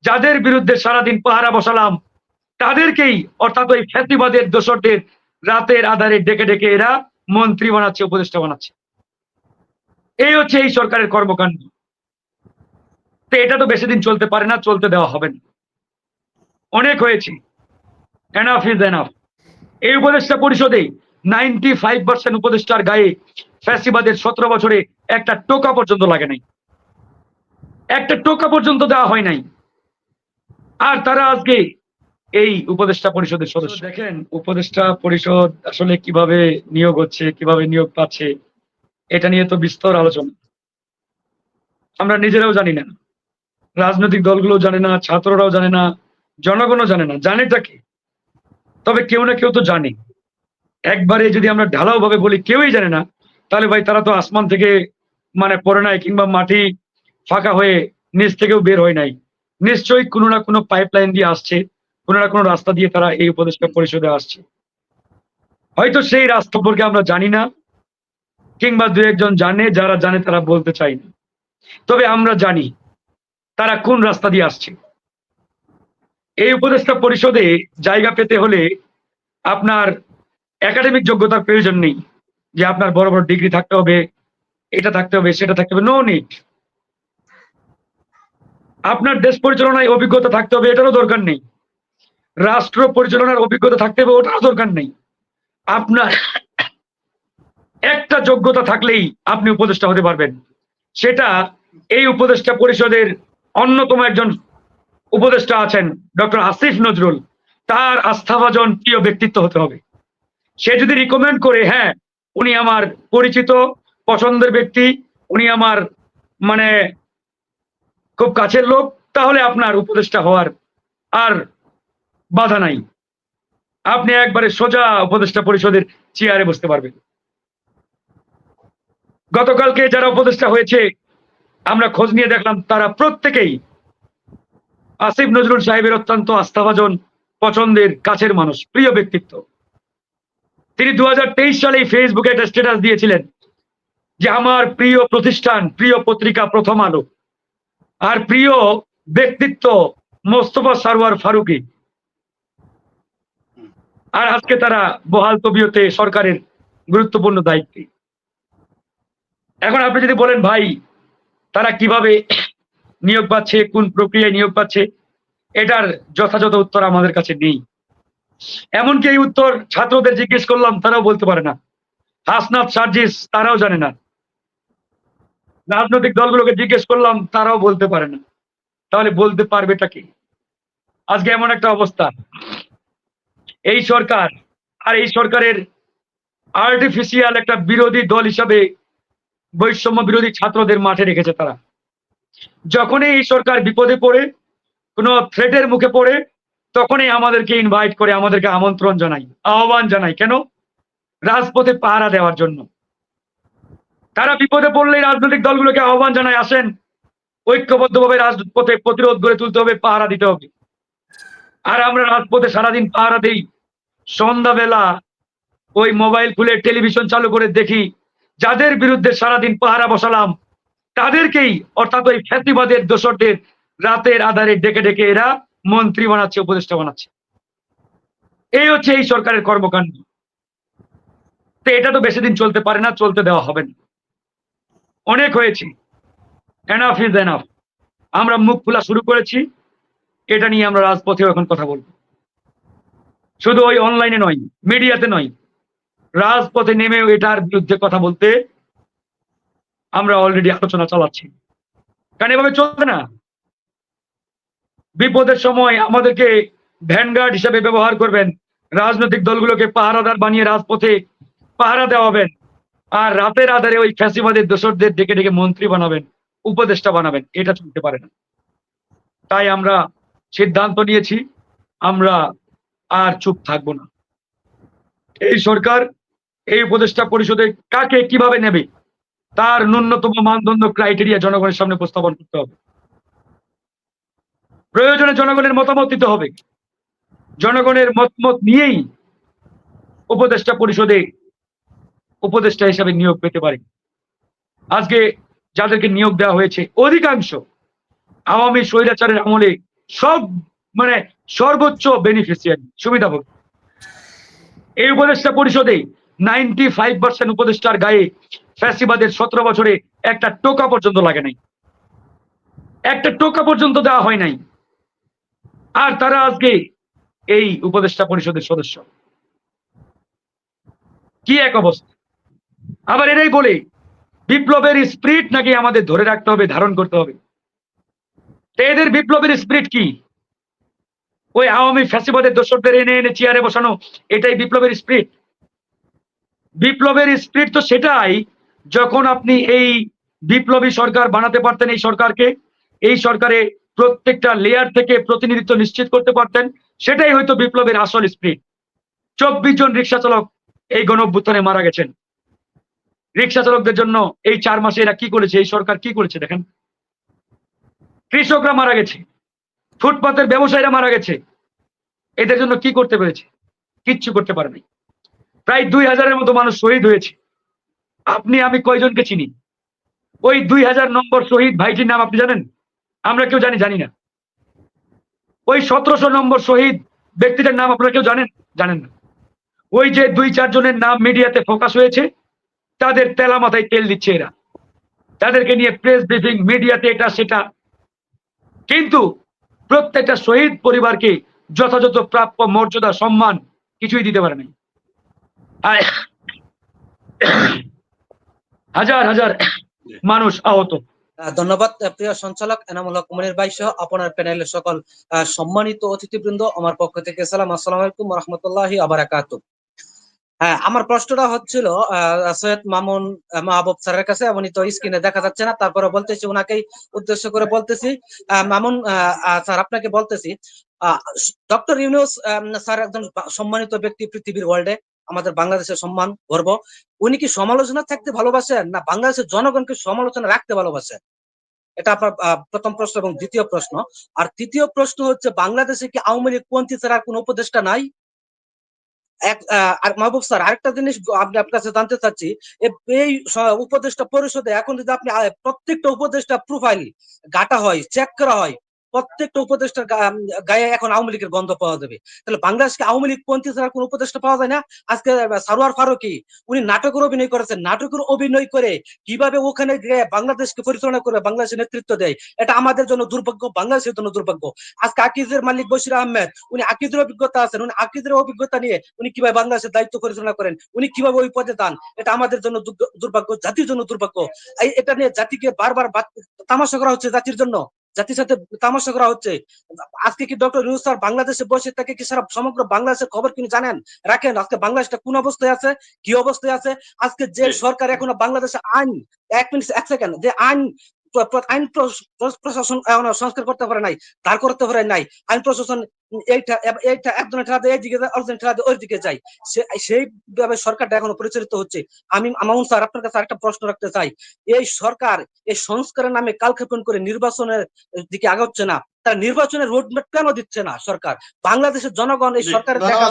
যাদের বিরুদ্ধে সারাদিন পাহারা বসালাম তাদেরকেই, অর্থাৎ ওই ফ্যাসিবাদের দোসরদের রাতের আধারে ডেকে ডেকে এরা মন্ত্রী বানাচ্ছে, উপদেষ্টা বানাচ্ছে। এই হচ্ছে এই সরকারের কর্মকাণ্ড। তো এটা তো বেশি দিন চলতে পারে না, চলতে দেওয়া হবে না। অনেক হয়েছে, এনাফ ইজ এনাফ। এই উপদেষ্টা পরিষদে 95% উপদেষ্টার গায়ে ফ্যাসিবাদের 17 বছরে একটা টোকা পর্যন্ত লাগে নাই, একটা টোকা পর্যন্ত দেওয়া হয় নাই। আর তারা আজকে এই উপদেষ্টা পরিষদের সদস্য। দেখেন উপদেষ্টা পরিষদ আসলে কিভাবে নিয়োগ হচ্ছে, কিভাবে নিয়োগ পাচ্ছে, এটা নিয়ে তো বিস্তর আলোচনা। আমরা নিজেরাও জানি না, রাজনৈতিক দলগুলো জানে না, ছাত্ররাও জানে না, জনগণও জানে না। জানেটা কি? তবে কেউ না কেউ তো জানে। একবারে যদি আমরা ঢালাও ভাবে বলি কেউই জানে না, তাহলে ভাই তারা তো আসমান থেকে মানে পড়ে নাই, কিংবা মাটি ফাঁকা হয়ে নিচ থেকেও বের হয় নাই। নিশ্চয়ই কোনো না কোনো পাইপলাইন দিয়ে আসছে, কোনো না কোনো রাস্তা দিয়ে তারা এই উপদেষ্টা পরিষদে আসছে। হয়তো সেই রাস্তা সম্পর্কে আমরা জানি না, কিংবা দু একজন জানে, যারা জানে তারা বলতে চায় না। তবে আমরা জানি তারা কোন রাস্তা দিয়ে আসছে। এই উপদেষ্টা পরিষদে জায়গা পেতে হলে আপনার একাডেমিক যোগ্যতার প্রয়োজন নেই, যে আপনার বড় বড় ডিগ্রি থাকতে হবে, এটা থাকতে হবে, সেটা থাকতে হবে। No need. আপনার দেশ পরিচালনায় অভিজ্ঞতা থাকতে হবে, এটারও দরকার নেই। রাষ্ট্র পরিচালনার অভিজ্ঞতা থাকতে হবে, ওটারও দরকার নেই। আপনার একটা যোগ্যতা থাকলেই আপনি উপদেষ্টা হতে পারবেন। সেটা এই উপদেষ্টা পরিষদের অন্যতম একজন উপদেষ্টা আছেন ডক্টর আসিফ নজরুল, তার আস্থাভাজন প্রিয় ব্যক্তিত্ব হতে হবে। সে যদি রিকমেন্ড করে, হ্যাঁ উনি আমার পরিচিত পছন্দের ব্যক্তি, উনি আমার মানে খুব কাছের লোক, তাহলে আপনার উপদেষ্টা হওয়ার আর বাধা নাই। আপনি একবারে সোজা উপদেষ্টা পরিষদের চেয়ারে বসতে পারবেন। গতকালকে যারা উপদেষ্টা হয়েছে আমরা খোঁজ নিয়ে দেখলাম, তারা প্রত্যেকেই আসিফ নজরুল সাহেবের অত্যন্ত আস্থাভাজন, পছন্দের, কাছের মানুষ, প্রিয় ব্যক্তিত্ব। তিনি 2023 সালে ফেসবুকে একটা স্ট্যাটাস দিয়েছিলেন যে আমার প্রিয় প্রতিষ্ঠান, প্রিয় পত্রিকা প্রথম আলো, আর প্রিয় ব্যক্তিত্ব মোস্তফা সারওয়ার ফারুকী। আর আজকে তারা বহাল তবিয়তে সরকারের গুরুত্বপূর্ণ দায়িত্বে। এখন আপনি যদি বলেন ভাই তারা কিভাবে নিয়োগ পাচ্ছে, কোন প্রক্রিয়ায় নিয়োগ পাচ্ছে, এটার যথাযথ উত্তর আমাদের কাছে নেই। এমনকি এই উত্তর ছাত্রদের জিজ্ঞেস করলাম, তারাও বলতে পারে না। হাসনাত সার্জিস তারাও জানে না। রাজনৈতিক দলগুলোকে জিজ্ঞেস করলাম, তারাও বলতে পারে না। তাহলে বলতে পারবেটা কি? আজকে এমন একটা অবস্থা, এই সরকার আর এই সরকারের আর্টিফিশিয়াল একটা বিরোধী দল হিসাবে বৈষম্য বিরোধী ছাত্রদের মাঠে রেখেছে তারা। যখনই এই সরকার বিপদে পড়ে, কোনো থ্রেটের মুখে পড়ে, তখনই আমাদেরকে ইনভাইট করে, আমাদেরকে আমন্ত্রণ জানাই, আহ্বান জানাই। কেন? রাজপথে পাহারা দেওয়ার জন্য। তারা বিপদে পড়লেই রাজনৈতিক দলগুলোকে আহ্বান জানায়, আসেন ঐক্যবদ্ধভাবে রাজপথে প্রতিরোধ গড়ে তুলতে হবে, পাহারা দিতে হবে। আর আমরা রাজপথে সারাদিন পাহারা দেই, সন্ধ্যাবেলা ওই মোবাইল খুলে টেলিভিশন চালু করে দেখি যাদের বিরুদ্ধে সারাদিন পাহারা বসালাম তাদেরকেই, অর্থাৎ ওই ফ্যাসিবাদের দোসরদের রাতের আধারে ডেকে ডেকে এরা মন্ত্রী বানাচ্ছে, উপদেষ্টা বানাচ্ছে। এই হচ্ছে এই সরকারের কর্মকাণ্ড। তো এটা তো বেশি দিন চলতে পারে না, চলতে দেওয়া হবে না। অনেক হয়েছে, এনাফ ইজ এনাফ। আমরা মুখ খোলা শুরু করেছি, এটা নিয়ে আমরা রাজপথেও এখন কথা বলবো। শুধু ওই অনলাইনে নয়, মিডিয়াতে নয়, রাজপথে নেমেও এটার বিরুদ্ধে কথা বলতে আমরা অলরেডি আলোচনা চালাচ্ছি। কারণ এভাবে চলবে না। বিপদের সময় আমাদেরকে ভ্যানগার্ড হিসেবে ব্যবহার করবেন, রাজনৈতিক দলগুলোকে পাহারাদার বানিয়ে রাজপথে পাহারা দেওয়াবেন, আর রাতের আধারে ওই ফ্যাসিবাদের দোসরদের ডেকে ডেকে মন্ত্রী বানাবেন, উপদেষ্টা বানাবেন। এটা চলতে পারে না। তাই আমরা সিদ্ধান্ত নিয়েছি, আমরা আর চুপ থাকবো না। এই সরকার এই উপদেষ্টা পরিষদে কাকে কিভাবে নেবে, তার ন্যূনতম মানদণ্ড, ক্রাইটেরিয়া জনগণের সামনে উপস্থাপন করতে হবে। প্রয়োজনে জনগণের মতামত দিতে হবে। জনগণের মতামত নিয়েই উপদেষ্টা পরিষদে উপদেষ্টা হিসাবে নিয়োগ পেতে পারে। আজকে যাদেরকে নিয়োগ দেওয়া হয়েছে অধিকাংশ আওয়ামী স্বৈরাচারের আমলে সব মানে সর্বোচ্চ বেনিফিশিয়ারি সুবিধাভোগ। এই উপদেষ্টা পরিষদে 95% উপদেষ্টার গায়ে ফ্যাসিবাদের 17 বছরে একটা টোকা পর্যন্ত লাগে নাই, একটা টোকা পর্যন্ত দেওয়া হয় নাই। আর তারা আজকে এই উপদেষ্টা পরিষদের সদস্য। কি এক অবস্থা! আবার এরাই বলে বিপ্লবের স্পিরিট নাকি আমাদের ধরে রাখতে হবে, ধারণ করতে হবে। এদের বিপ্লবের স্পিরিট কি? ওই আওয়ামী ফ্যাসিবাদের দোসরদের এনে এনে চেয়ারে বসানো, এটাই বিপ্লবের স্পিরিট? বিপ্লবের স্পিরিট তো সেটাই যখন আপনি এই বিপ্লবী সরকার বানাতে পারতেন, এই সরকারকে, এই সরকারে প্রত্যেকটা লেয়ার থেকে প্রতিনিধিত্ব নিশ্চিত করতে পারতেন, সেটাই হয়তো বিপ্লবের আসল স্পিরিট। 24 জন রিক্সা চালক এই গণঅভ্যুত্থানে মারা গেছেন। রিক্সা চালকদের জন্য এই 4 মাসে এরা কি করেছে, এই সরকার কি করেছে দেখেন। কৃষকরা মারা গেছে, ফুটপাতের ব্যবসায়ীরা মারা গেছে, এদের জন্য কি করতে পেরেছে? কিচ্ছু করতে পারেনি। প্রায় 2000-এর মতো মানুষ শহীদ হয়েছে। আপনি আমি কয়জনকে চিনি? ওই 2000 নম্বর শহীদ ভাইটির নাম আপনি জানেন? আমরা কেউ জানি না। ওই 1700 নম্বর শহীদ ব্যক্তিটার নাম আপনারা কেউ জানেন? জানেন না। ওই যে 2-4 জনের নাম মিডিয়াতে ফোকাস হয়েছে, তাদের তেলা মাথায় তেল দিচ্ছে এরা, তাদেরকে নিয়ে প্রেস ব্রিফিং, মিডিয়াতে এটা সেটা। কিন্তু প্রত্যেকটা শহীদ পরিবারকে যথাযথ প্রাপ্য মর্যাদা, সম্মান কিছুই দিতে পারে নাই। হাজার হাজার মানুষ আহত। ধন্যবাদ প্রিয় সঞ্চালক এনামুল হক মনির ভাই সহ আপনার প্যানেলের সকল সম্মানিত অতিথিবৃন্দ, আমার পক্ষ থেকে সালাম, আসসালামু আলাইকুম ওয়া রাহমাতুল্লাহি ওয়া বারাকাতুহু। হ্যাঁ, আমার প্রশ্নটা হচ্ছিল সৈয়দ মামুন মাহবুব স্যারের কাছে। উনি তো স্ক্রিনে দেখা যাচ্ছে না, তারপরে বলতেছি, ওনাকেই উদ্দেশ্য করে বলতেছি। মামুন স্যার, আপনাকে বলতেছি, ডক্টর ইউনূস স্যার একজন সম্মানিত ব্যক্তি পৃথিবীর ওয়ার্ল্ডে, আমাদের বাংলাদেশের সম্মান, গর্ব। উনি কি সমালোচনা থাকতে ভালোবাসেন, না বাংলাদেশের জনগণকে সমালোচনা রাখতে ভালোবাসেন? এটা আপনার প্রথম প্রশ্ন। এবং দ্বিতীয় প্রশ্ন, আর তৃতীয় প্রশ্ন হচ্ছে, বাংলাদেশে কি আওয়ামী লীগ পন্থী ছাড়া আর কোন উপদেষ্টা নাই? মাহবুব স্যার, আরেকটা জিনিস আপনার কাছে জানতে চাচ্ছি, এই উপদেষ্টা পরিষদে এখন যদি আপনি প্রত্যেকটা উপদেষ্টা প্রোফাইল ঘাটা হয়, চেক করা হয়, প্রত্যেকটা উপদেষ্টার গায়ে এখন আওয়ামী লীগের গন্ধ পাওয়া যাবে। তাহলে বাংলাদেশকে আওয়ামী লীগ পন্থী ছাড়া কোন উপদেষ্টা পাওয়া যায় না? আজকে সারোয়ার ফারুকী, উনি নাটকের অভিনয় করেছেন, নাটকের অভিনয় করে কিভাবে ওখানে গিয়ে বাংলাদেশকে পরিচালনা করে, বাংলাদেশের নেতৃত্ব দেয়, এটা আমাদের জন্য দুর্ভাগ্য, বাংলাদেশের জন্য দুর্ভাগ্য। আজকে আকিজের মালিক বশির আহমেদ, উনি আকিজের অভিজ্ঞতা আছেন, উনি আকিজের অভিজ্ঞতা নিয়ে উনি কিভাবে বাংলাদেশের দায়িত্ব পরিচালনা করেন, উনি কিভাবে ওই পদে যান, এটা আমাদের জন্য দুর্ভাগ্য, জাতির জন্য দুর্ভাগ্য। এটা নিয়ে জাতিকে বারবার তামাশা করা হচ্ছে, জাতির জন্য, জাতির সাথে তামাশা করা হচ্ছে। আজকে কি ডক্টর ইউনূস স্যার বাংলাদেশে বসে থেকে কি সারা সমগ্র বাংলাদেশের খবর কি জানেন, রাখেন? আজকে বাংলাদেশটা কোন অবস্থায় আছে, কি অবস্থায় আছে? আজকে যে সরকার এখনো বাংলাদেশে আইন, 1 সেকেন্ড, যে আইন প্রশাসন সংস্কার করতে পারে নাই, দাঁড় করতে পারে নাই, আইন প্রশাসন এইটা একজনের ঠেলাতে এইদিকে যায়, অর্জনের ঠেলাতে ওই দিকে যায়, সেইভাবে সরকারটা এখনো পরিচালিত হচ্ছে। আমি মামুন স্যার আপনার কাছে একটা প্রশ্ন রাখতে চাই, এই সরকার এই সংস্কারের নামে কালক্ষেপণ করে নির্বাচনের দিকে আগাচ্ছে না, তার নির্বাচনের রোডম্যাপ কেন দিচ্ছে না সরকার? বাংলাদেশের জনগণ এই সরকারের দেখা